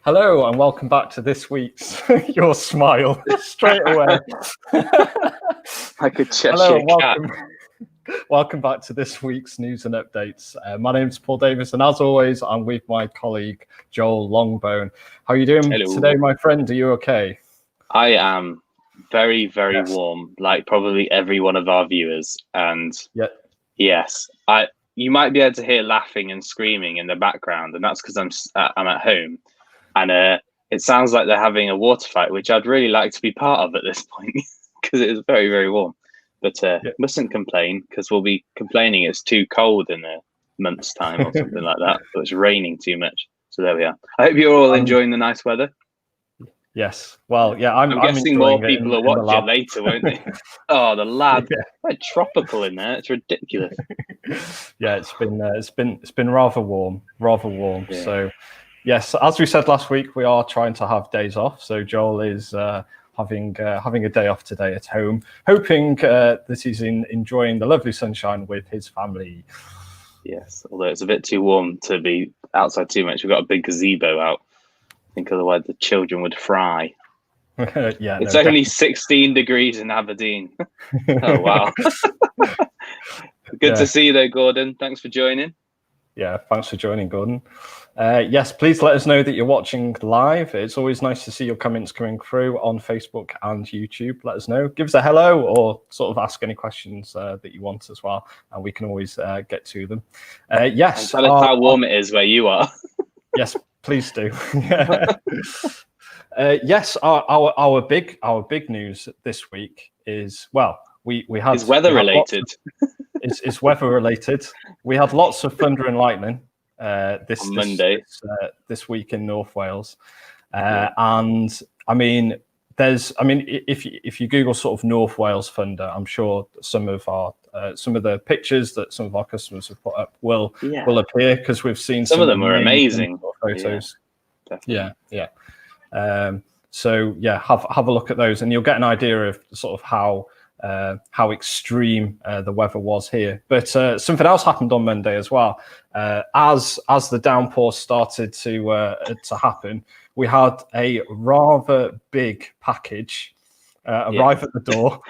Hello and welcome back to this week's Your Smile straight away. Like a Cheshire Hello and cat. welcome back to this week's news and updates. My name is Paul Davis, and as always, I'm with my colleague Joel Longbone. How are you doing today, my friend? Are you okay? I am very, very warm, like probably every one of our viewers. And yes, you might be able to hear laughing and screaming in the background, and that's because I'm at home, and it sounds like they're having a water fight, which I'd really like to be part of at this point because it is very, very warm. But mustn't complain, because we'll be complaining it's too cold in a month's time or something like that. But it's raining too much. So there we are. I hope you're all enjoying the nice weather. Yes. Well, yeah, I'm guessing more people will watch it later, won't they? Oh, the lab. Quite tropical in there. It's ridiculous. Yeah, it's been rather warm. Yeah. So, yes, as we said last week, we are trying to have days off. So Joel is having a day off today at home, hoping that he's enjoying the lovely sunshine with his family. Yes, although it's a bit too warm to be outside too much. We've got a big gazebo out. I think otherwise the children would fry. It's only 16 degrees in Aberdeen. Oh, wow. Good to see you though, Gordon. Thanks for joining. Yeah, thanks for joining, Gordon. Yes, please let us know that you're watching live. It's always nice to see your comments coming through on Facebook and YouTube. Let us know. Give us a hello or sort of ask any questions that you want as well, and we can always get to them. Yes. And tell us how warm it is where you are. Yes, please do. Yes, our big news this week is, well, we had is weather related. It's weather related. We had lots of thunder and lightning this week in North Wales, and I mean, if you Google sort of North Wales thunder, I'm sure some of the pictures that some of our customers have put up will appear, because we've seen some of them were amazing photos. Yeah. So yeah, have a look at those, and you'll get an idea of sort of how extreme the weather was here. But something else happened on Monday as well. As the downpour started to happen, we had a rather big package arrive at the door.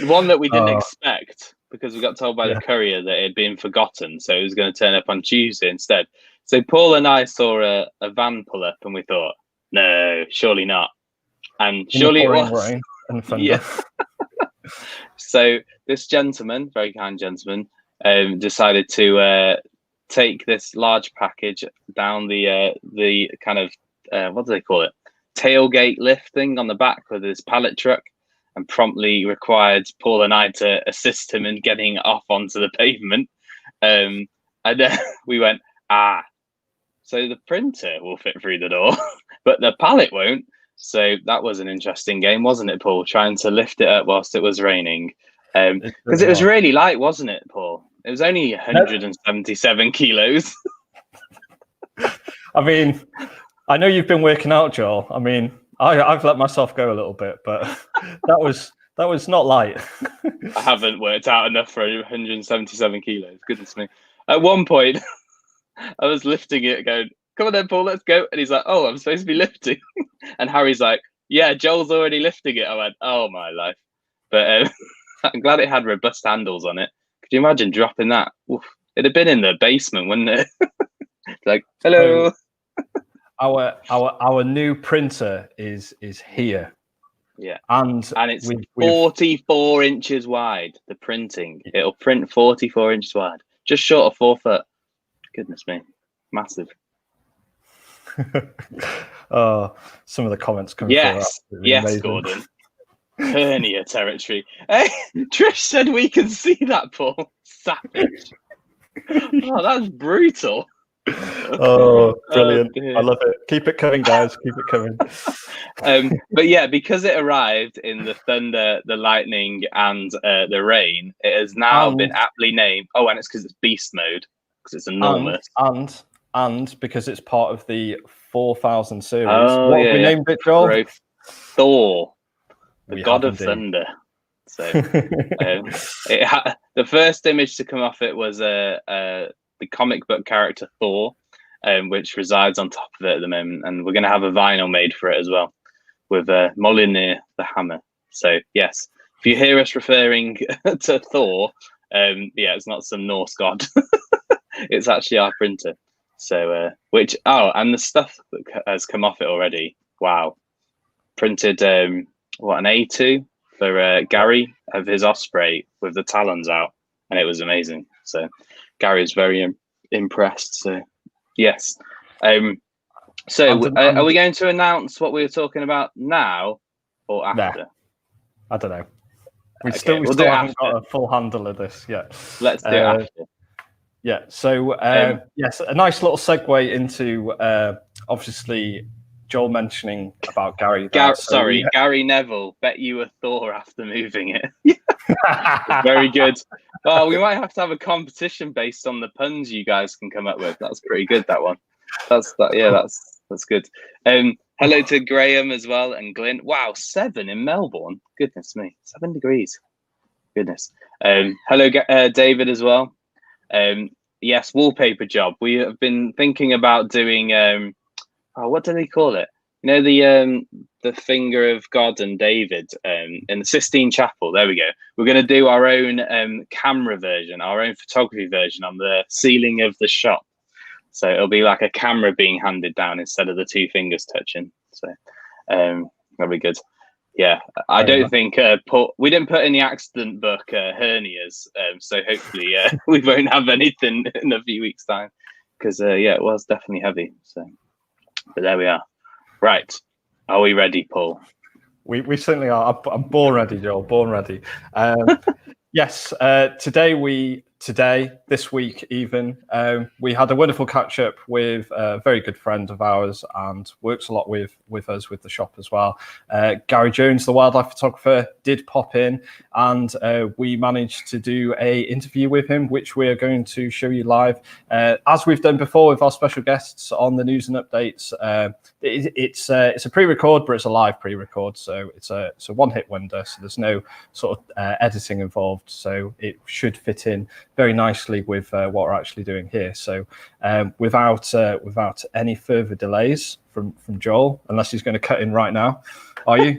One that we didn't expect, because we got told by the courier that it had been forgotten, so it was going to turn up on Tuesday instead. So Paul and I saw a van pull up, and we thought, no, surely not. And surely it was. Rain and thunder. So this gentleman, very kind gentleman, decided to take this large package down the kind of what do they call it, tailgate lift thing on the back with his pallet truck, and promptly required Paul and I to assist him in getting off onto the pavement. And we went, so the printer will fit through the door, but the pallet won't. So that was an interesting game, wasn't it, Paul? Trying to lift it up whilst it was raining. Because it was really light, wasn't it, Paul? It was only 177 kilos. I mean, I know you've been working out, Joel. I mean, I've let myself go a little bit, but that was not light. I haven't worked out enough for 177 kilos. Goodness me. At one point, I was lifting it, going, come on then, Paul, let's go. And he's like, oh, I'm supposed to be lifting. And Harry's like, yeah, Joel's already lifting it. I went, oh, my life. But I'm glad it had robust handles on it. Could you imagine dropping that? Oof. It'd have been in the basement, wouldn't it? Like, hello. Our new printer is here. Yeah. And it's 44 inches wide, the printing. It'll print 44 inches wide. Just short of 4 foot. Goodness me. Massive. Some of the comments come yes amazing. Gordon. Hernia territory. Hey, Trish said we can see that, Paul. Savage. Oh, that's brutal. Oh, brilliant. I love it. Keep it coming, guys. Keep it coming. But yeah, because it arrived in the thunder, the lightning, and the rain, it has now been aptly named. Oh, and it's because it's beast mode, because it's enormous. And because it's part of the 4000 series. What have we named it, Joel? Thor, the god of thunder. So the first image to come off it was the comic book character Thor, which resides on top of it at the moment, and we're going to have a vinyl made for it as well with Mjolnir the hammer. So yes, if you hear us referring to Thor, it's not some Norse god. It's actually our printer. So and the stuff that has come off it already. Wow, printed an A2 for Gary of his Osprey with the talons out, and it was amazing. So Gary was very impressed. So yes. So are we going to announce what we were talking about now or after? Nah, I don't know. We Okay, still we'll haven't got a full handle of this yet. Let's do it after. Yeah. So yes, a nice little segue into obviously Joel mentioning about Gary. Gary Neville. Bet you a Thor after moving it. Very good. Oh, we might have to have a competition based on the puns you guys can come up with. That's pretty good. That one. That's good. Hello to Graham as well and Glyn. Wow, 7 in Melbourne. Goodness me, 7 degrees. Goodness. Hello, David as well. Yes, wallpaper job. We have been thinking about doing. What do they call it? You know, the finger of God and David in the Sistine Chapel. There we go. We're going to do our own camera version, our own photography version on the ceiling of the shop. So it'll be like a camera being handed down instead of the 2 fingers touching. So that'll be good. Yeah, I don't think we didn't put in the accident book hernias. So hopefully we won't have anything in a few weeks' time because it was definitely heavy. So, but there we are. Right, are we ready, Paul? We certainly are. I'm born ready, Joel. Born ready. Yes. This week even, we had a wonderful catch up with a very good friend of ours and works a lot with us with the shop as well. Gary Jones, the wildlife photographer, did pop in, and we managed to do a interview with him, which we are going to show you live, as we've done before with our special guests on the news and updates. It's a pre-record, but it's a live pre-record, so it's a one-hit wonder. So there's no sort of editing involved, so it should fit in very nicely with what we're actually doing here. So without any further delays from Joel, unless he's going to cut in right now. Are you?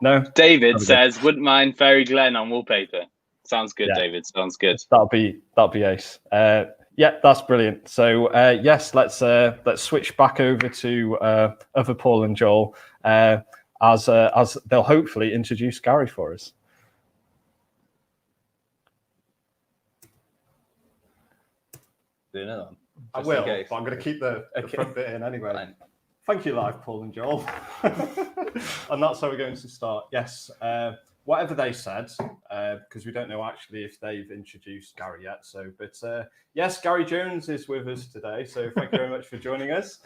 No? David says, wouldn't mind Fairy Glen on wallpaper. Sounds good, yeah. David. Sounds good. That'll be ace. Yeah, that's brilliant. So yes, let's switch back over to other Paul and Joel as they'll hopefully introduce Gary for us. I will, but I'm going to keep the front bit in anyway. Fine. Thank you, live Paul and Joel. And that's how we're going to start. Yes, whatever they said, because we don't know actually if they've introduced Gary yet. So, but yes, Gary Jones is with us today. So thank you very much for joining us.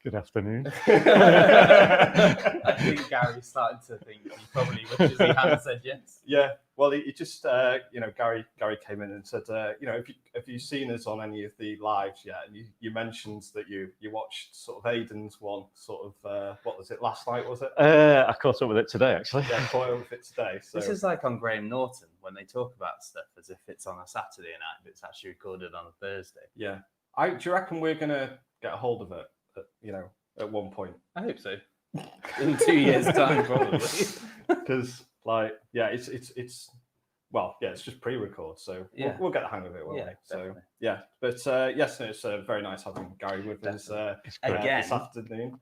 Good afternoon. I think Gary's starting to think he probably wishes he hadn't said yes. Yeah, well, he just, Gary came in and said, have you seen us on any of the lives yet? And you mentioned that you watched sort of Aidan's one, sort of, what was it, last night, was it? I caught up with it today, actually. Yeah, caught up with it today. So. This is like on Graham Norton, when they talk about stuff as if it's on a Saturday night, but it's actually recorded on a Thursday. Yeah. Do you reckon we're going to get a hold of it, at one point? I hope so. In 2 years' time, probably. Because, it's just pre-record, so we'll get the hang of it, won't we? So, yeah. But, yes, it's very nice having Gary with us again this afternoon.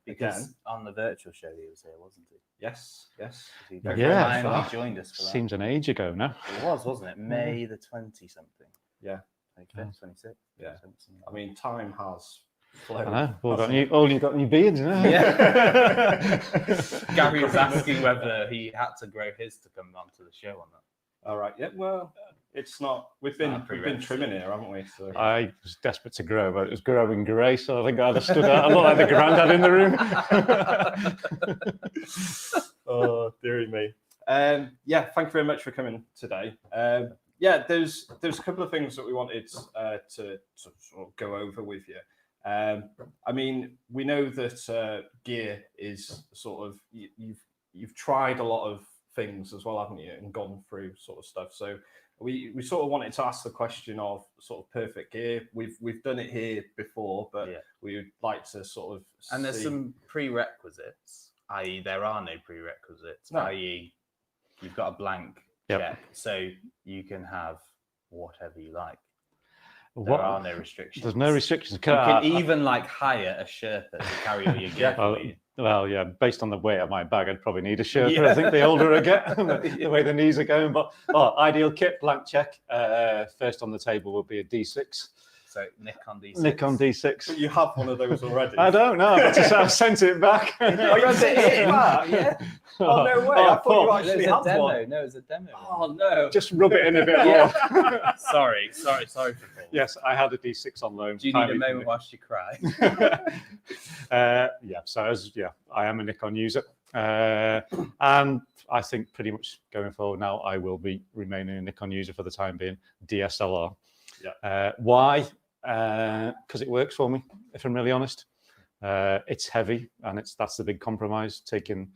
Because on the virtual show he was here, wasn't he? Yes. He joined us for that. Seems an age ago now. It was, wasn't it? May the 20-something. Yeah. 26. Yeah. I mean, time has flown. I know. All you got new beards, you know? Yeah. Gary was asking whether he had to grow his to come onto the show or not. All right. Yeah. Well, it's not. We've been trimming here, haven't we? So. I was desperate to grow, but it was growing grey, so I think I'd have stood out a lot like the granddad in the room. Oh, dearie me. Thank you very much for coming today. There's a couple of things that we wanted to sort of go over with you. I mean, we know that gear is sort of you've tried a lot of things as well, haven't you? And gone through sort of stuff. So we sort of wanted to ask the question of sort of perfect gear. We've done it here before, but we would like to sort of And there's some prerequisites, i.e. there are no prerequisites, i.e. you've got a blank check, so you can have whatever you like. There are no restrictions. There's no restrictions. You can even like hire a Sherpa to carry all your gear for you. Well, yeah, based on the weight of my bag, I'd probably need a Sherpa. I think the older I get, the way the knees are going. But ideal kit, blank check. First on the table will be a D6. So Nikon D6. Nikon D6. But you have one of those already. I don't know. I sent it back. Oh, you sent it back? Yeah. Oh, no way. I thought you actually had one. No, it was a demo. Oh, no. Just rub it in a bit more. Sorry for Paul. Yes, I had a D6 on loan. Do you need a moment whilst you cry? I am a Nikon user. And I think pretty much going forward now, I will be remaining a Nikon user for the time being. DSLR. Yeah. Why? Because it works for me, if I'm really honest. It's heavy, and that's the big compromise, taking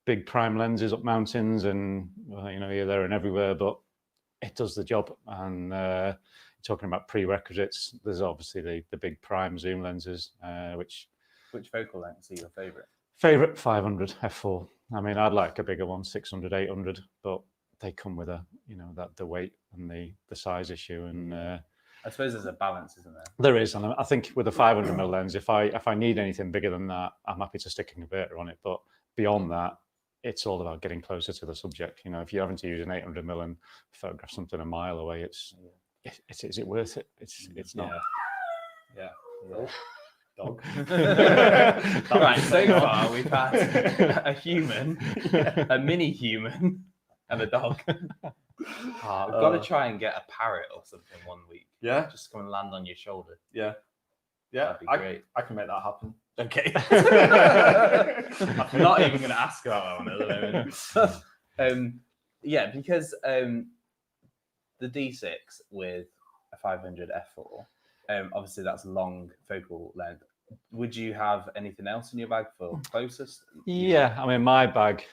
big prime lenses up mountains and here, there and everywhere, but it does the job. And talking about prerequisites, there's obviously the big prime zoom lenses, which focal lengths are your favorite? 500 f4. I mean, I'd like a bigger one, 600, 800, but they come with the weight and the size issue. And I suppose there's a balance, isn't there? There is, and I think with a 500mm lens, if I need anything bigger than that, I'm happy to stick a converter on it. But beyond that, it's all about getting closer to the subject. If you're having to use an 800mm and photograph something a mile away, is it worth it? It's not. Yeah. Dog. Right, so far we've had a human, a mini human, and a dog. We've got to try and get a parrot or something one week. Yeah. Just come and land on your shoulder. Yeah. That'd be great. I can make that happen. Okay. I'm not even going to ask about that one at the moment. Because the D6 with a 500 f4, obviously that's long focal length. Would you have anything else in your bag for closest? Yeah, I mean, my bag.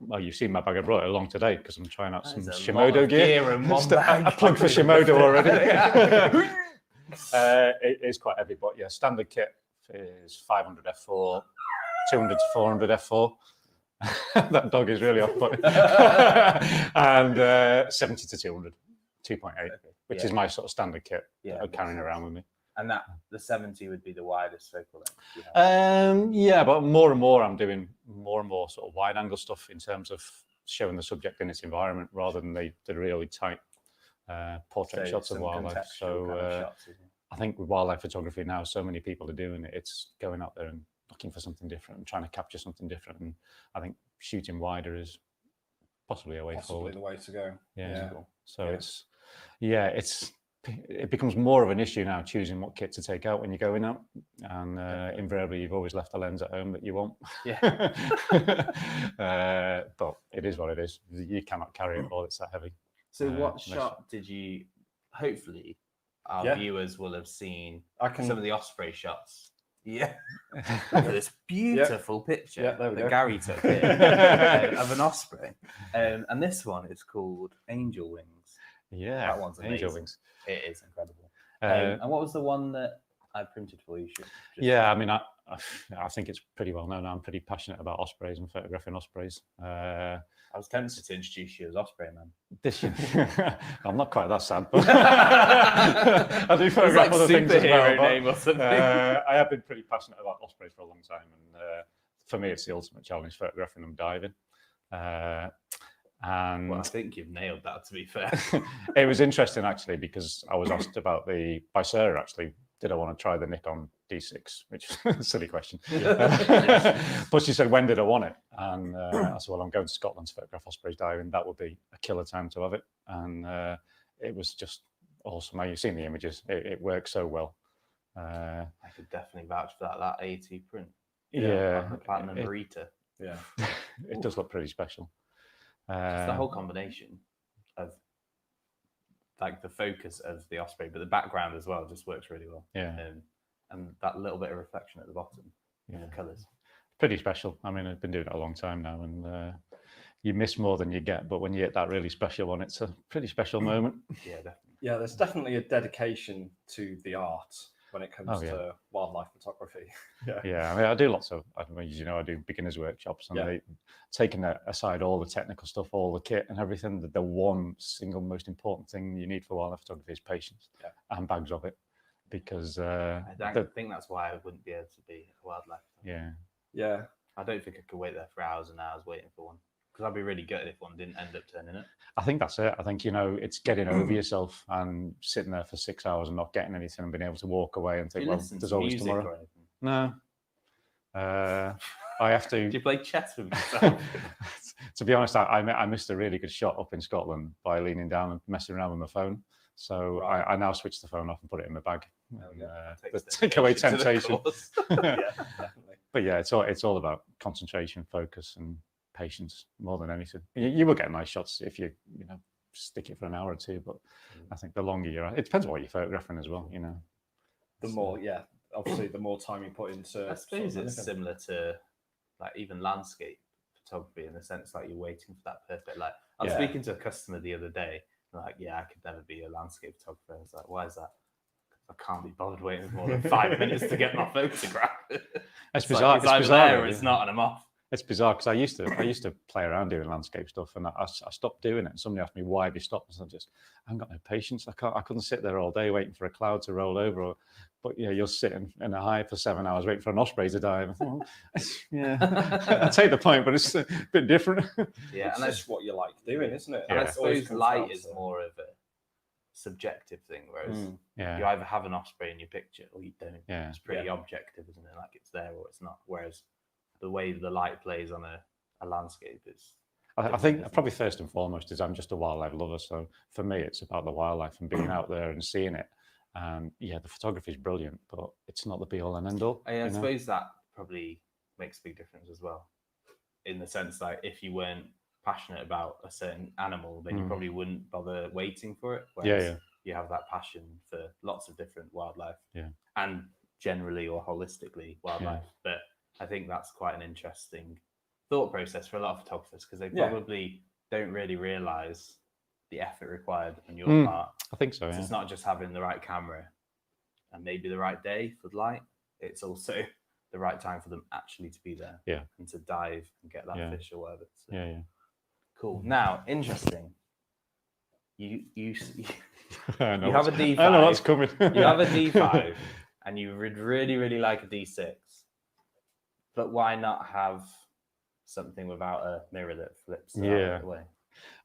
Well, you've seen my bag. I brought it along today because I'm trying out some Shimoda gear. I plugged for Shimoda already. It is quite heavy, but yeah, standard kit is 500 f4, 200 to 400 f4. That dog is really off-putting. And 70 to 200, 2.8, which is my sort of standard kit that I'm carrying around with me. And the 70 would be the widest focal length. But more and more I'm doing more and more sort of wide angle stuff in terms of showing the subject in its environment rather than the really tight portrait shots of wildlife. So I think with wildlife photography now, so many people are doing it. It's going out there and looking for something different and trying to capture something different. And I think shooting wider is possibly a way forward. The way to go. Yeah. So it becomes more of an issue now choosing what kit to take out when you're going out, and invariably you've always left the lens at home that you want. But it is what it is. You cannot carry it all, it's that heavy. So what shot did you, hopefully our viewers will have seen some of the Osprey shots. Look at this beautiful picture that Gary took of an Osprey, and this one is called Angel Wings. Yeah, that one's amazing. Angel Wings. It is incredible. And what was the one that I printed for you? I mean, I think it's pretty well known. I'm pretty passionate about ospreys and photographing ospreys. I was tempted to introduce you as Osprey Man. I'm not quite that sad, but I do photograph other things as well. Name or something. I have been pretty passionate about ospreys for a long time, and for me, it's the ultimate challenge photographing them diving. And I think you've nailed that, to be fair. It was interesting actually because I was asked by Sarah actually, did I want to try the Nikon D6, which is a silly question. But she said, when did I want it? And I said, well, I'm going to Scotland to photograph ospreys diving. That would be a killer time to have it. And it was just awesome. Now, you've seen the images. It works so well. I could definitely vouch for that AT print. Yeah. Platinum Marita. Yeah. It does look pretty special. Just the whole combination of like the focus of the Osprey, but the background as well just works really well. Yeah. And that little bit of reflection at the bottom, the colours. Pretty special. I mean, I've been doing it a long time now, and you miss more than you get. But when you get that really special one, it's a pretty special moment. Yeah, definitely. Yeah, there's definitely a dedication to the art when it comes to wildlife photography. Yeah, I mean, I do lots of, I do beginners workshops, and taking aside all the technical stuff, all the kit and everything, the one single most important thing you need for wildlife photography is patience and bags of it. Because I think that's why I wouldn't be able to be a wildlife photographer. Yeah. I don't think I could wait there for hours and hours waiting for one, because I'd be really gutted if one didn't end up turning up. I think that's it. I think, it's getting over yourself and sitting there for 6 hours and not getting anything and being able to walk away and think, well, there's always tomorrow. No. I have to. Do you play chess with yourself? To be honest, I missed a really good shot up in Scotland by leaning down and messing around with my phone. So I now switch the phone off and put it in my bag. Take away temptation. Definitely. But yeah, it's all about concentration, focus, and patience more than anything. You will get nice shots if you stick it for an hour or two, but I think the longer you're at, it depends on what you're photographing as well. The more, obviously, the more time you put into. I suppose it's similar to like even landscape photography in the sense like you're waiting for that perfect. Like I was speaking to a customer the other day. Like, I could never be a landscape photographer. I was like, why is that? I can't be bothered waiting more than 5 minutes to get my photograph. It's bizarre. It's bizarre. There, it's not, and I'm off. It's bizarre because I used to play around doing landscape stuff, and I stopped doing it. And somebody asked me, "Why have you stopped?" And I haven't got no patience. I couldn't sit there all day waiting for a cloud to roll over. But you're sitting in a hive for 7 hours waiting for an osprey to dive. I take the point, but it's a bit different. Yeah, and that's what you like doing, isn't it? And I suppose light is more of a subjective thing, whereas you either have an osprey in your picture or you don't. Yeah. It's pretty objective, isn't it? Like it's there or it's not. Whereas the way the light plays on a landscape is. I think probably first and foremost is I'm just a wildlife lover. So for me, it's about the wildlife and being out there and seeing it. The photography is brilliant, but it's not the be all and end all. I suppose that probably makes a big difference as well, in the sense that if you weren't passionate about a certain animal, then you probably wouldn't bother waiting for it. Whereas you have that passion for lots of different wildlife, and generally or holistically wildlife. But I think that's quite an interesting thought process for a lot of photographers, because they probably don't really realize the effort required on your part. I think so. It's not just having the right camera and maybe the right day for the light. It's also the right time for them actually to be there. And to dive and get that fish or whatever. So, cool. Now, interesting. You have a D5. I know what's coming. You have a D5, and you would really, really like a D6. But why not have something without a mirror that flips the way?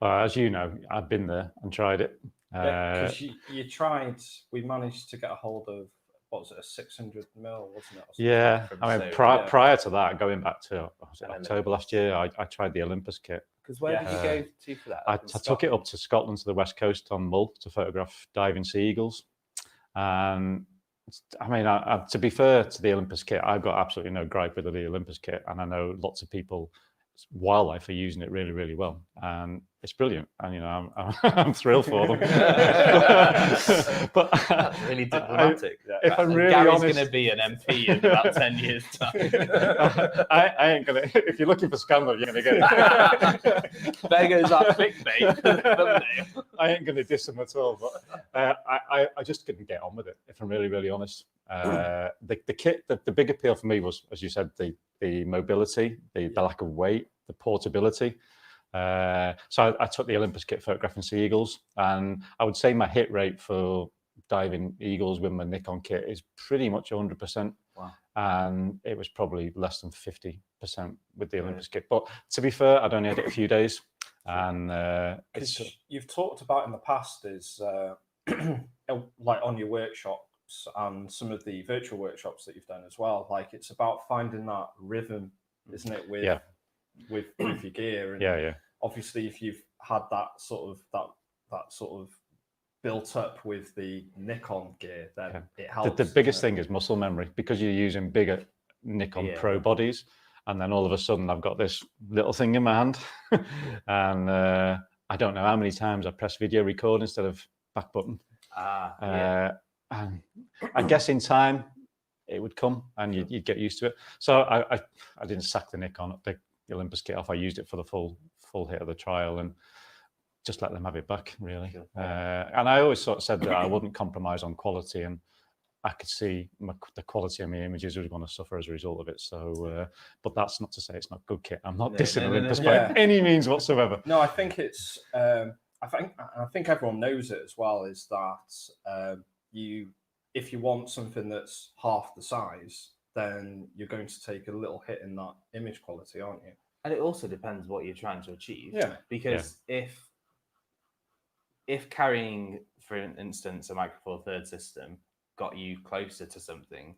As you know, I've been there and tried it. Because you tried, we managed to get a hold of, what was it, a 600 mil, wasn't it? Yeah, I mean, prior to that, going back to October last year, I tried the Olympus kit. Because where did you go to for that? I took it up to Scotland, to the west coast on Mull, to photograph diving sea eagles. I mean, to be fair to the Olympus kit, I've got absolutely no gripe with the Olympus kit, and I know lots of people, wildlife, are using it really, really well, and it's brilliant. And I'm thrilled for them. But that's really diplomatic. If I'm really Gary's honest, going to be an MP in about 10 years' time. I ain't gonna. If you're looking for scandal, you're gonna get it. There goes our clickbait. I ain't gonna diss them at all, but I just couldn't get on with it. If I'm really, really honest, the kit, the big appeal for me was, as you said, the mobility, the lack of weight, the portability. So I took the Olympus kit photographing sea eagles, and I would say my hit rate for diving eagles with my Nikon kit is pretty much 100%. Wow. And it was probably less than 50% with the Olympus kit. But to be fair, I'd only had it a few days. And you've talked about in the past is like on your workshops and some of the virtual workshops that you've done as well. Like it's about finding that rhythm, isn't it? With your gear, and obviously if you've had that sort of built up with the Nikon gear, then it helps. The biggest thing is muscle memory, because you're using bigger Nikon Pro bodies, and then all of a sudden I've got this little thing in my hand, and I don't know how many times I press video record instead of back button. And I guess in time it would come, and you'd get used to it. So I didn't sack the Nikon, the Olympus kit off. I used it for the full full hit of the trial and just let them have it back, really. And I always sort of said that I wouldn't compromise on quality, and I could see the quality of my images was going to suffer as a result of it. So, but that's not to say it's not good kit. I'm not dissing Olympus by any means whatsoever. No, I think it's. I think everyone knows it as well. Is that if you want something that's half the size, then you're going to take a little hit in that image quality, aren't you? And it also depends what you're trying to achieve. Yeah. Because if carrying, for instance, a Micro Four Thirds system got you closer to something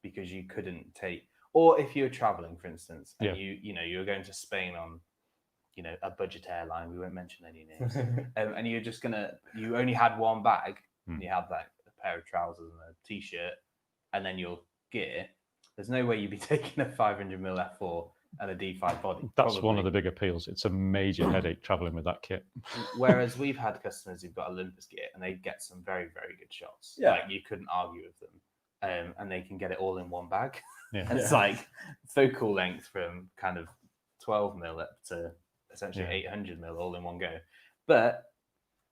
because you couldn't take, or if you're traveling, for instance, and you were going to Spain on, a budget airline, we won't mention any names, and you only had one bag, and you had like a pair of trousers and a t-shirt, and then your gear. There's no way you'd be taking a 500mm f4 and a D5 body. That's one of the big appeals. It's a major headache traveling with that kit. Whereas we've had customers who've got Olympus gear and they get some very, very good shots. Yeah. Like you couldn't argue with them. And they can get it all in one bag. Yeah. And it's like focal length from kind of 12mm up to essentially 800mm all in one go.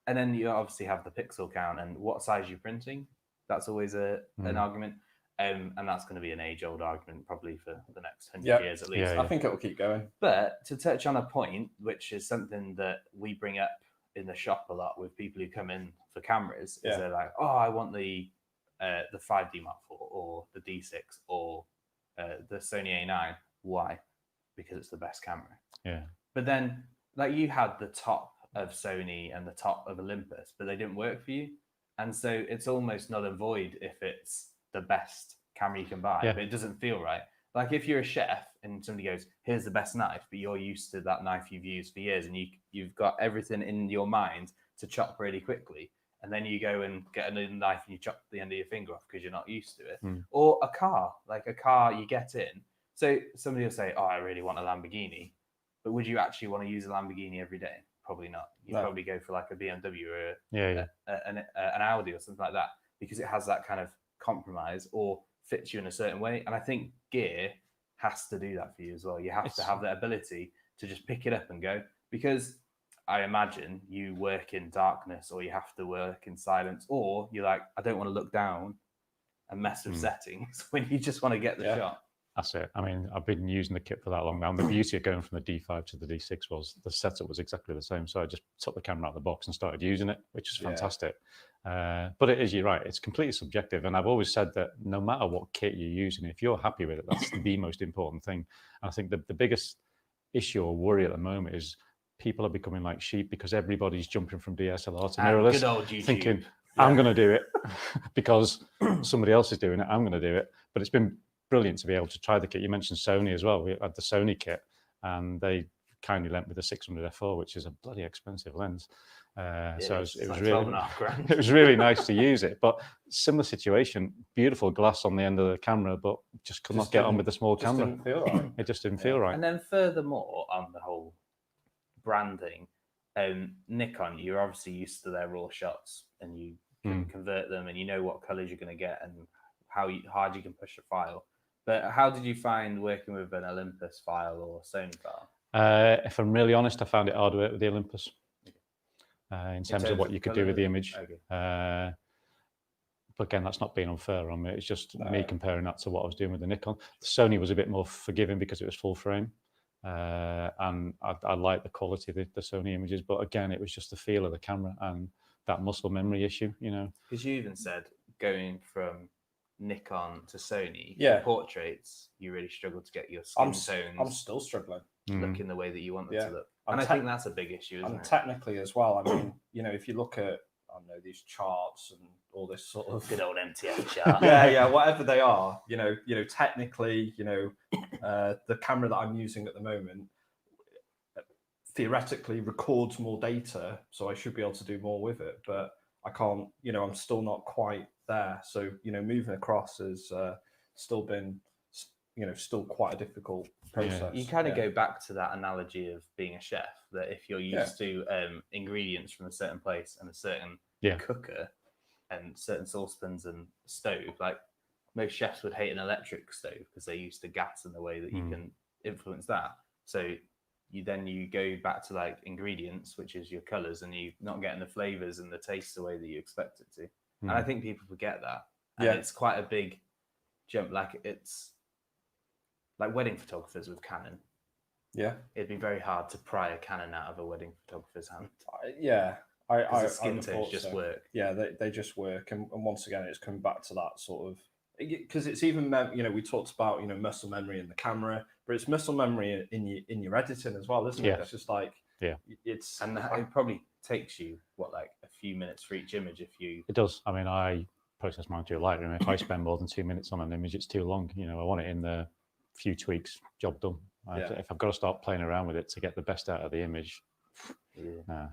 And then you obviously have the pixel count and what size you're printing. That's always an argument. And that's going to be an age-old argument probably for the next 100 years at least. I think it will keep going. But to touch on a point, which is something that we bring up in the shop a lot with people who come in for cameras, is they're like, oh, I want the 5D Mark IV or the D6 or the Sony A9. Why? Because it's the best camera. Yeah. But then, like, you had the top of Sony and the top of Olympus, but they didn't work for you. And so it's almost null and void if it's the best camera you can buy, but it doesn't feel right. Like if you're a chef and somebody goes, here's the best knife, but you're used to that knife you've used for years and you've got everything in your mind to chop really quickly. And then you go and get another knife and you chop the end of your finger off because you're not used to it. Or a car, you get in. So somebody will say, oh, I really want a Lamborghini. But would you actually want to use a Lamborghini every day? Probably not. You'd probably go for like a BMW or an Audi or something like that because it has that kind of compromise or fits you in a certain way. And I think gear has to do that for you as well. You have to have that ability to just pick it up and go, because I imagine you work in darkness or you have to work in silence, or you're like, I don't want to look down and mess with settings when you just want to get the shot. That's it. I mean, I've been using the kit for that long now. And the beauty of going from the D5 to the D6 was the setup was exactly the same. So I just took the camera out of the box and started using it, which is fantastic. But it is, you're right, it's completely subjective. And I've always said that no matter what kit you're using, if you're happy with it, that's the most important thing. And I think the biggest issue or worry at the moment is people are becoming like sheep because everybody's jumping from DSLR to mirrorless, thinking, I'm going to do it because somebody else is doing it, I'm going to do it. But it's been brilliant to be able to try the kit. You mentioned Sony as well. We had the Sony kit and they kindly lent with the 600 f4, which is a bloody expensive lens. So it was really nice to use it. But similar situation, beautiful glass on the end of the camera, but just could not get on with the small camera. Didn't feel right. It just didn't feel right. And then furthermore, on the whole branding, Nikon, you're obviously used to their raw shots and you can convert them and you know what colors you're going to get and how hard you can push a file. But how did you find working with an Olympus file or Sony file? If I'm really honest, I found it hard to work with the Olympus in terms of what you could do with the image. Okay. But again, that's not being unfair on me. It's just me comparing that to what I was doing with the Nikon. The Sony was a bit more forgiving because it was full frame. And I like the quality of the Sony images. But again, it was just the feel of the camera and that muscle memory issue, you know. Because you even said going from Nikon to Sony portraits, you really struggle to get your skin tones. I'm still struggling. Looking the way that you want them to look. And I think that's a big issue, isn't it? Technically as well. I mean, you know, if you look at, I don't know, these charts and all this sort of good old MTF chart. Whatever they are, you know, technically, the camera that I'm using at the moment theoretically records more data, so I should be able to do more with it, but I can't, I'm still not quite there. So, moving across has still been, still quite a difficult process. You kind of go back to that analogy of being a chef, that if you're used to ingredients from a certain place and a certain cooker and certain saucepans and stove, like most chefs would hate an electric stove because they're used to gas and the way that you can influence that. So you go back to like ingredients, which is your colors, and you're not getting the flavors and the taste the way that you expect it to. And I think people forget that. And it's quite a big jump. Like it's like wedding photographers with Canon. Yeah, it'd be very hard to pry a Canon out of a wedding photographer's hand. The skin tones just work. Yeah, they just work, and once again, it's come back to that sort of, because it's even we talked about muscle memory in the camera, but it's muscle memory in your editing as well, isn't it? It's just like it probably takes you like a few minutes for each image if you. It does. I mean, I process mine through Lightroom. If I spend more than 2 minutes on an image, it's too long. I want it in there, few tweaks, job done. If I've got to start playing around with it to get the best out of the image.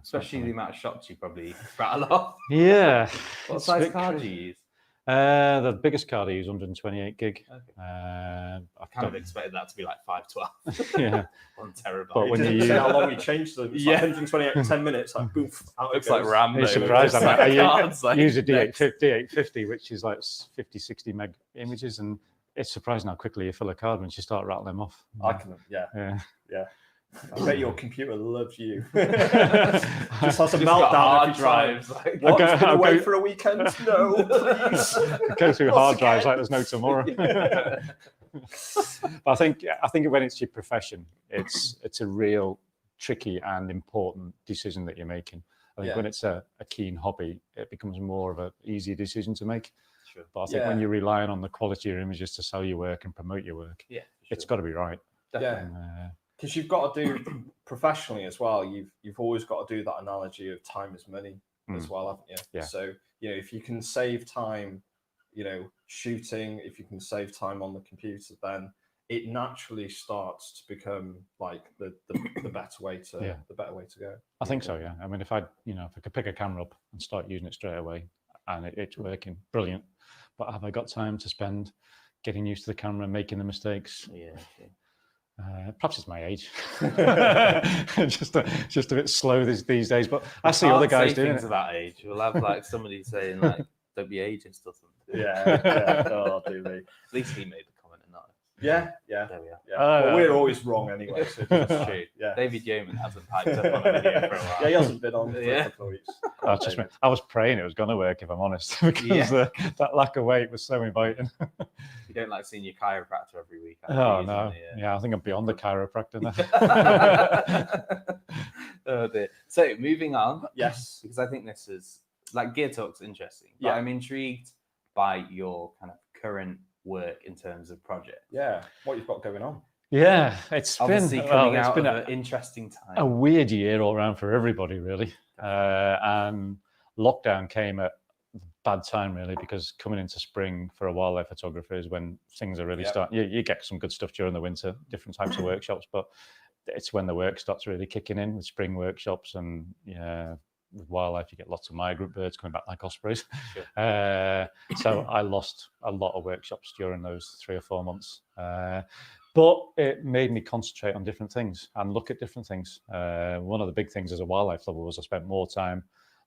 Especially the amount of shots you probably rattle off. Yeah. What size card do you use? The biggest card I use 128 gig. Okay. I kind of expected that to be like 512. Yeah. 1 terabyte. But when you use how long we changed them, it's like 128, 10 minutes, like boof. Looks like Rambo. You're surprised. I use a D850, which is like 50, 60 meg images, and it's surprising how quickly you fill a card once you start rattling them off. I can, yeah. I bet your computer loves you. Just has a meltdown. Hard drives. Like, what? Been away for a weekend? No, please. Go through hard drives like there's no tomorrow. But I think when it's your profession, it's a real tricky and important decision that you're making. I think when it's a keen hobby, it becomes more of an easy decision to make. Sure. But I think when you're relying on the quality of your images to sell your work and promote your work, it's got to be right. Definitely. Because you've got to do professionally as well. You've always got to do that analogy of time is money as well, haven't you? Yeah. So if you can save time, shooting, if you can save time on the computer, then it naturally starts to become like the better way to the better way to go. I think so. Yeah. I mean, if I could pick a camera up and start using it straight away, and it's working, brilliant. But have I got time to spend getting used to the camera, making the mistakes? Yeah. Perhaps it's my age. just a bit slow these days. But I see other guys doing things at that age. We'll have like somebody saying like, "Don't be ageist" or something. Yeah. Oh, do they? At least he made the comment and not. Yeah. There we are. Well, we're always wrong anyway. So that's true. Yeah. David Yeoman hasn't piped up on a video for a while. Yeah, he hasn't been on for a couple of weeks. I was praying it was going to work, if I'm honest, because that lack of weight was so inviting. You don't like seeing your chiropractor every week? Oh, no. I think I'm beyond the chiropractor now. Oh, dear. So, moving on. Yes. Because I think this is, like, Gear Talk's interesting. But I'm intrigued by your kind of current work in terms of projects. Yeah. What you've got going on. Yeah, it's obviously coming out of an interesting time. A weird year all around for everybody, really. And lockdown came at a bad time, really, because coming into spring for a wildlife photographer is when things are really starting. You get some good stuff during the winter, different types of workshops, but it's when the work starts really kicking in with spring workshops, and with wildlife, you get lots of migrant birds coming back like ospreys. Sure. So I lost a lot of workshops during those 3 or 4 months. But it made me concentrate on different things and look at different things. One of the big things as a wildlife lover was I spent more time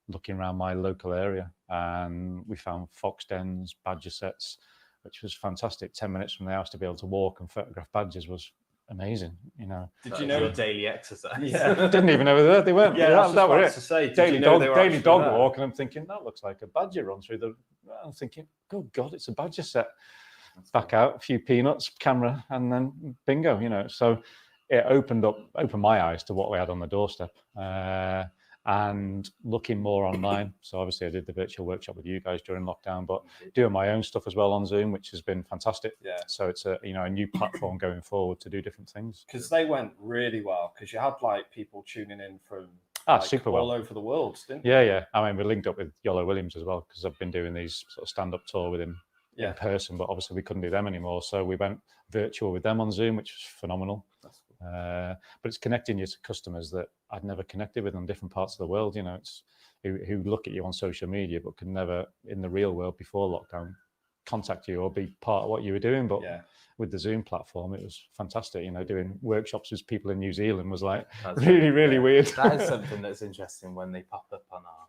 looking around my local area, and we found fox dens, badger sets, which was fantastic. 10 minutes from the house to be able to walk and photograph badgers was amazing. Did you know your daily exercise? Yeah, didn't even know they weren't. Yeah, that was it. To say, daily dog walk, and I'm thinking that looks like a badger run through the. I'm thinking, oh God, it's a badger set. Back out, a few peanuts, camera, and then bingo. So it opened my eyes to what we had on the doorstep, and looking more online. So obviously I did the virtual workshop with you guys during lockdown, but doing my own stuff as well on Zoom, which has been fantastic. Yeah. So it's a new platform going forward to do different things. Because they went really well, because you had like people tuning in from super all over the world, didn't you? Yeah. I mean, we linked up with Yolo Williams as well, because I've been doing these sort of stand-up tour with him in person, but obviously we couldn't do them anymore, so we went virtual with them on Zoom, which was phenomenal. But it's connecting you to customers that I'd never connected with in different parts of the world. It's who look at you on social media but could never in the real world before lockdown contact you or be part of what you were doing. But with the Zoom platform, it was fantastic. Doing workshops with people in New Zealand was like really weird. That is something that's interesting when they pop up on our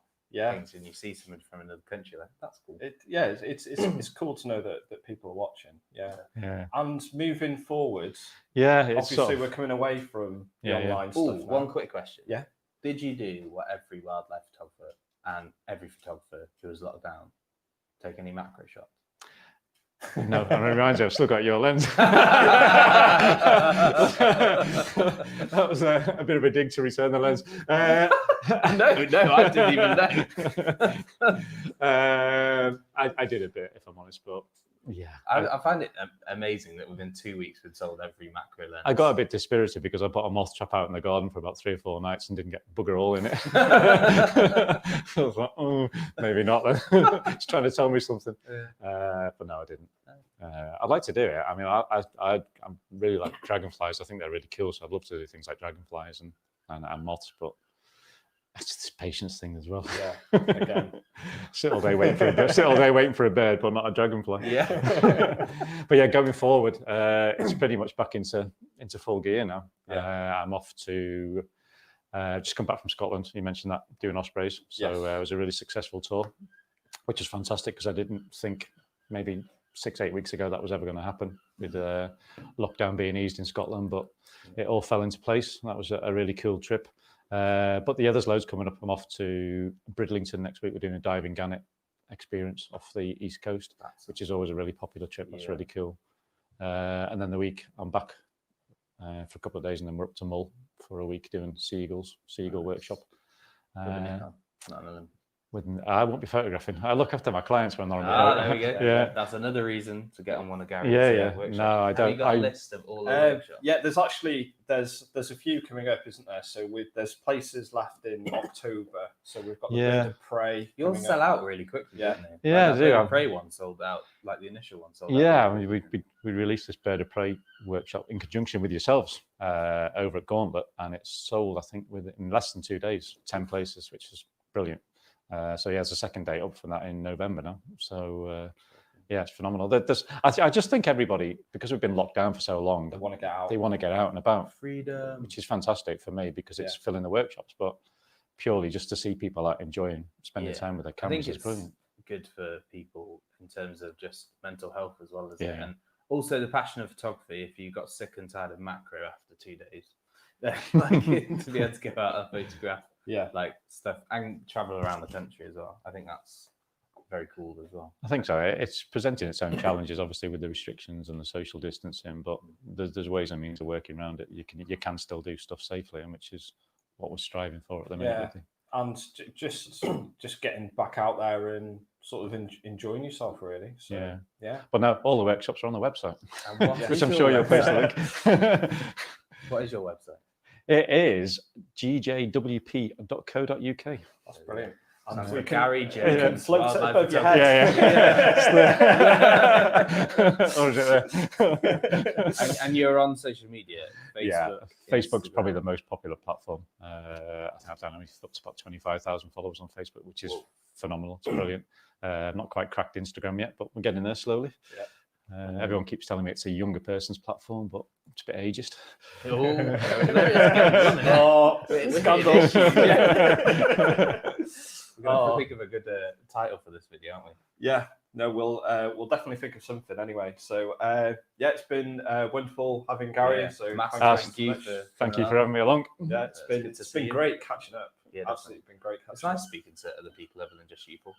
things, and you see someone from another country, like that's cool. It's cool to know that people are watching. Yeah. And moving forward, it's obviously we're coming away from the online stuff now. One quick question. Yeah. Did you do what every wildlife photographer and every photographer who was locked down, take any macro shots? No, it reminds you, I've still got your lens. That was a bit of a dig to return the lens. No, I didn't even know. I did a bit, if I'm honest, but yeah. I find it amazing that within 2 weeks we'd sold every macro lens. I got a bit dispirited because I put a moth trap out in the garden for about 3 or 4 nights and didn't get bugger all in it. I was like, oh, maybe not then. It's trying to tell me something. But no, I didn't. I'd like to do it. I mean, I really like dragonflies. I think they're really cool. So I'd love to do things like dragonflies and moths, but it's this patience thing as well. Yeah, again. Sit all day waiting for a bird, but not a dragonfly. Yeah. But yeah, going forward, it's pretty much back into full gear now. Yeah. I'm off to just come back from Scotland. You mentioned that, doing ospreys. So it was a really successful tour, which is fantastic because I didn't think maybe 6-8 weeks ago that was ever going to happen with lockdown being eased in Scotland, but it all fell into place. That was a really cool trip. But there's loads coming up. I'm off to Bridlington next week. We're doing a diving gannet experience off the East Coast, which is always a really popular trip. That's really cool. And then the week I'm back for a couple of days, and then we're up to Mull for a week doing seagull workshop. I won't be photographing. I look after my clients when they're on the there we go. Yeah, that's another reason to get on one of Gary's workshops. No, I don't. Have you got a list of all the workshops? Yeah, there's a few coming up, isn't there? So there's places left in October. So we've got the Bird of Prey. Yours sell out really quickly, don't they? Yeah, like I do. Bird of Prey one sold out, like the initial one sold out. Yeah, I mean, we released this Bird of Prey workshop in conjunction with yourselves over at Gauntlet, and it's sold, I think, in less than 2 days, 10 places, which is brilliant. So it's a second date up from that in November now. So it's phenomenal. I just think everybody, because we've been locked down for so long, they want to get out. They want to get out and about. Freedom, which is fantastic for me because it's filling the workshops, but purely just to see people out enjoying spending time with their cameras is brilliant. Good for people in terms of just mental health as well as it, and also the passion of photography. If you got sick and tired of macro after 2 days, to be able to go out and photograph. Like stuff and travel around the country as well. I think that's very cool as well. I think so. It's presenting its own challenges, obviously, with the restrictions and the social distancing, but there's ways and means of working around it. You can still do stuff safely, and which is what we're striving for at the minute. And just getting back out there and sort of enjoying yourself, really. So, yeah. But now all the workshops are on the website, which I'm sure you'll post the link. What is your website? It is gjwp.co.uk. That's brilliant. Sounds like Gary J. Floats above your head. And you're on social media. Facebook, Facebook's probably the most popular platform. I think I've done up to about 25,000 followers on Facebook, which is phenomenal. It's brilliant. Not quite cracked Instagram yet, but we're getting there slowly. Everyone keeps telling me it's a younger person's platform, but it's a bit ageist. We're going to think of a good title for this video, aren't we? Yeah. No, we'll definitely think of something anyway. So it's been wonderful having Gary. So thank you for having me along. Yeah, it's been great catching up. Yeah, absolutely been great catching up. It's nice speaking to other people other than just you, Paul.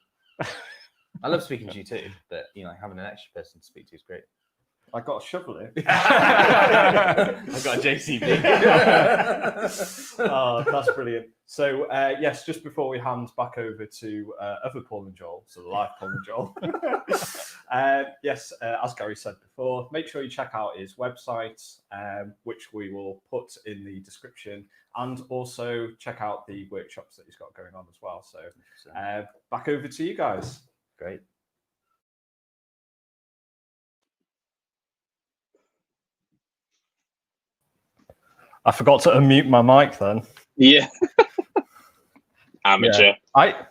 I love speaking to you too, but having an extra person to speak to is great. I got a shovel here. I got a JCB. Oh, that's brilliant. So, just before we hand back over to other Paul and Joel, so the live Paul and Joel, as Gary said before, make sure you check out his website, which we will put in the description, and also check out the workshops that he's got going on as well. So, back over to you guys. Great. I forgot to unmute my mic then. Yeah. Amateur. I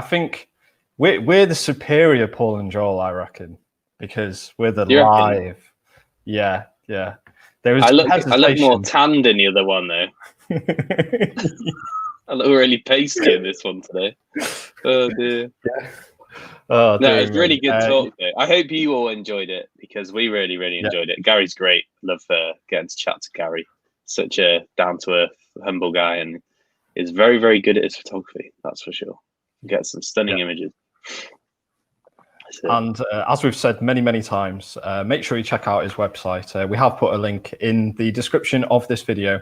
think we're the superior Paul and Joel, I reckon, because we're the live. Yeah. There was I look more tanned in the other one though. I look really pasty in this one today. Oh dear. Yeah. Oh, no, it's really good talk though. I hope you all enjoyed it because we really enjoyed it. Gary's great. Love getting to chat to Gary. Such a down-to-earth, humble guy, and is very good at his photography. That's for sure. Get some stunning images. And as we've said many times, make sure you check out his website. We have put a link in the description of this video.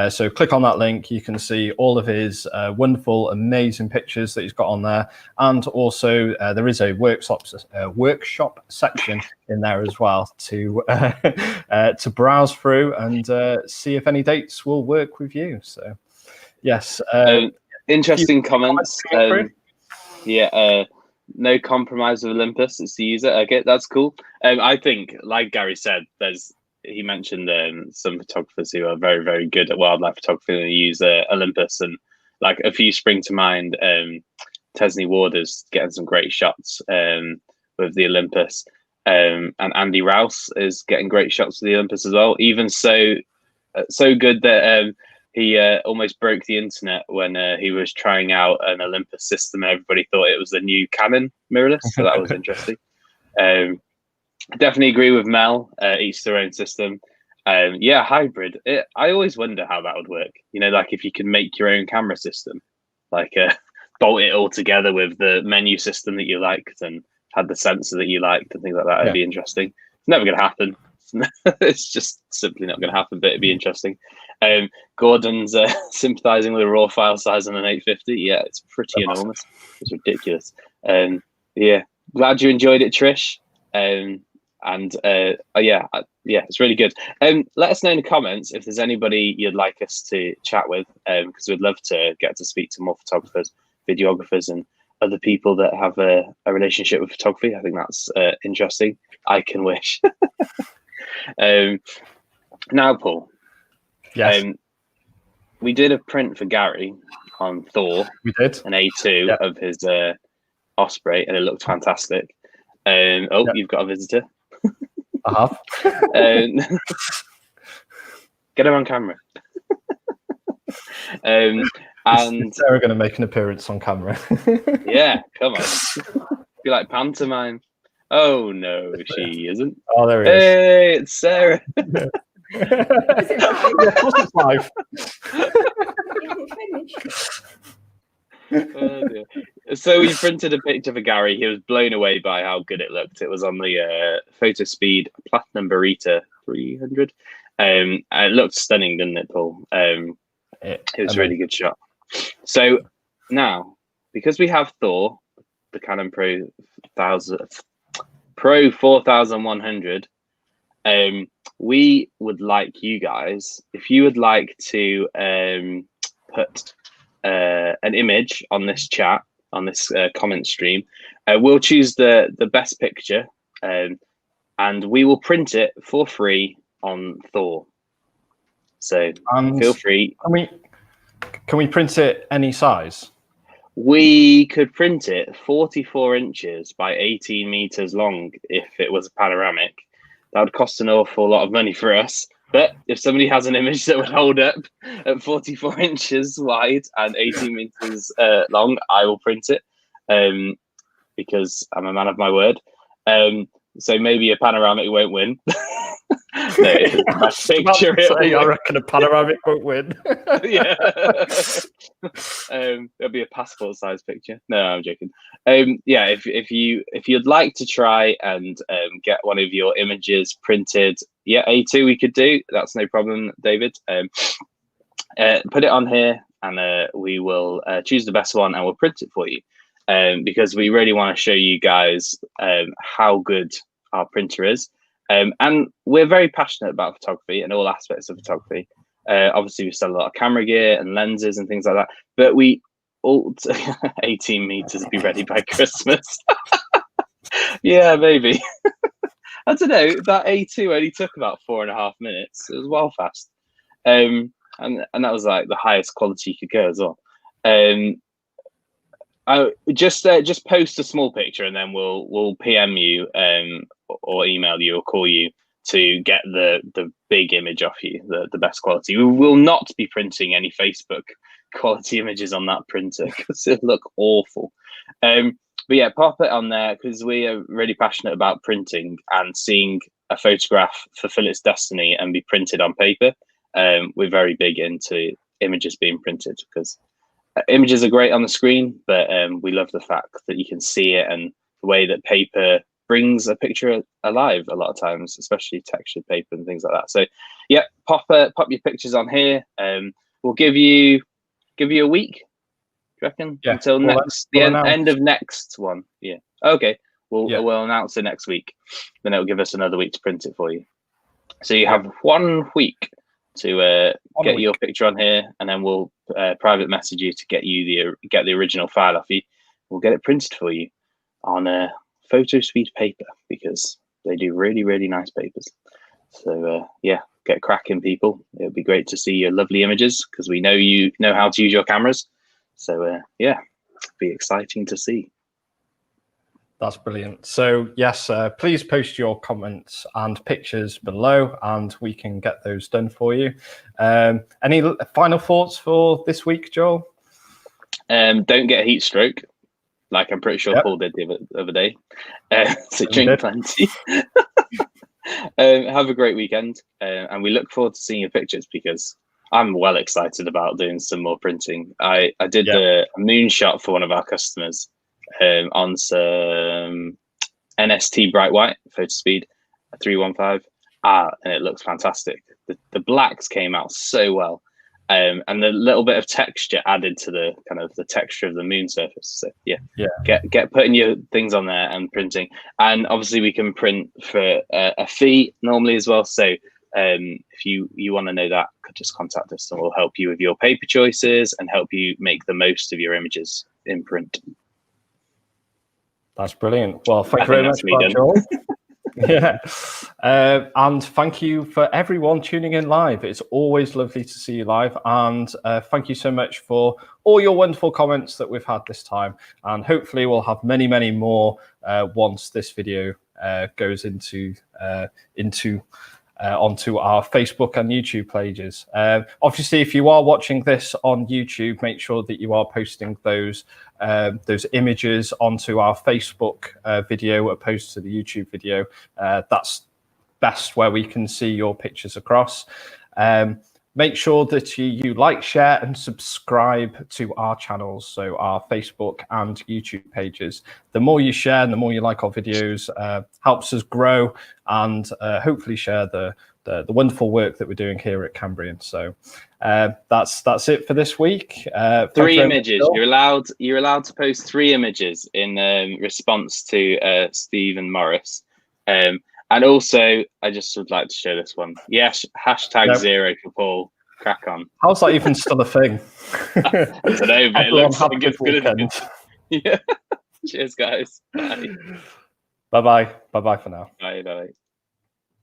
So click on that link. You can see all of his wonderful, amazing pictures that he's got on there. And also there is a workshop section in there as well to browse through and see if any dates will work with you. So, yes. Interesting comments. No compromise with Olympus. It's the user. Okay, that's cool. I think, like Gary said, he mentioned some photographers who are very good at wildlife photography and use Olympus, and like a few spring to mind. Tesney Ward is getting some great shots with the Olympus, and Andy Rouse is getting great shots with the Olympus as well. Even so good that he almost broke the internet when he was trying out an Olympus system and everybody thought it was the new Canon mirrorless. So that was interesting. Definitely agree with Mel. Each their own system. Hybrid. I always wonder how that would work. You know, like if you could make your own camera system, like bolt it all together with the menu system that you liked and had the sensor that you liked and things like that. It'd be interesting. It's never going to happen. It's just simply not going to happen, but it'd be interesting. Gordon's sympathizing with a raw file size on an 850. Yeah, it's pretty enormous. It's ridiculous. Glad you enjoyed it, Trish. It's really good. Let us know in the comments if there's anybody you'd like us to chat with, because we'd love to get to speak to more photographers, videographers, and other people that have a relationship with photography. I think that's interesting. I can wish. Now, Paul. Yes. We did a print for Gary on Thor. We did an A2 of his Osprey, and it looked fantastic. You've got a visitor. I have. Get him on camera. And Sarah going to make an appearance on camera. Yeah, come on. Be like pantomime. Oh no, she isn't. Oh, there it is. Hey, it's Sarah. Is it live? Of course it's live. Oh, dear. So we printed a picture for Gary. He was blown away by how good it looked. It was on the Photospeed Platinum Barita 300. It looked stunning, didn't it, Paul? It was a really good shot. So now, because we have Thor, the Canon Pro 4100, we would like you guys, if you would like to put an image on this chat, on this comment stream, we'll choose the best picture, and we will print it for free on Thor. So feel free. Can we print it any size? We could print it 44 inches by 18 meters long if it was a panoramic. That would cost an awful lot of money for us. But if somebody has an image that would hold up at 44 inches wide and 18 meters long, I will print it, because I'm a man of my word. So maybe a panoramic won't win. No, picture it. I reckon a panoramic won't win. Yeah. It'll be a passport size picture. No, I'm joking. If you'd like to try and get one of your images printed, A2 we could do. That's no problem, David. Put it on here, and we will choose the best one, and we'll print it for you. Because we really want to show you guys how good our printer is. And we're very passionate about photography and all aspects of photography. Obviously, we sell a lot of camera gear and lenses and things like that. But we all 18 meters be ready by Christmas. Yeah, maybe. I don't know. That A2 only took about 4.5 minutes. It was well fast, and that was like the highest quality you could go as well. I just post a small picture, and then we'll PM you or email you or call you to get the big image off you, the best quality. We will not be printing any Facebook quality images on that printer because it'll look awful. But yeah, pop it on there because we are really passionate about printing and seeing a photograph fulfill its destiny and be printed on paper. We're very big into images being printed because images are great on the screen, but we love the fact that you can see it and the way that paper brings a picture alive a lot of times, especially textured paper and things like that. So yeah, pop your pictures on here. We'll give you a week, do you reckon? Yeah. Until end of next one. Yeah. Okay. We'll announce it next week. Then it'll give us another week to print it for you. So you have 1 week to get your picture on here, and then we'll private message you to get the original file off you. We'll get it printed for you on photo speed paper because they do really, really nice papers. So yeah, get cracking, people. It would be great to see your lovely images because we know you know how to use your cameras. So yeah, it'll be exciting to see. That's brilliant. So yes, please post your comments and pictures below and we can get those done for you. Any final thoughts for this week, Joel? Don't get a heat stroke, like I'm pretty sure Paul did the other day. So drink plenty. Have a great weekend. And we look forward to seeing your pictures because I'm well excited about doing some more printing. I did a moonshot for one of our customers on some NST bright white photo speed 315 and it looks fantastic. The blacks came out so well, and the little bit of texture added to the kind of the texture of the moon surface. So yeah, get putting your things on there and printing, and obviously we can print for a fee normally as well. So if you want to know that, just contact us and we'll help you with your paper choices and help you make the most of your images in print. That's brilliant. Well, thank you very much for that, Joel. And thank you for everyone tuning in live. It's always lovely to see you live. And thank you so much for all your wonderful comments that we've had this time. And hopefully we'll have many, many more once this video goes onto our Facebook and YouTube pages. Obviously, if you are watching this on YouTube, make sure that you are posting those images onto our Facebook video opposed to the YouTube video. That's best where we can see your pictures across. Make sure that you like, share and subscribe to our channels, so our Facebook and YouTube pages. The more you share and the more you like our videos helps us grow and hopefully share the wonderful work that we're doing here at Cambrian. So that's it for this week. 3 images. You're allowed to post 3 images in response to Stephen Morris. And also, I just would like to show this one. Yes, #0 for Paul. Crack on. How's that even still a thing? I don't know, but it looks like it's good. Yeah. Cheers, guys. Bye. Bye-bye. Bye-bye for now. Bye.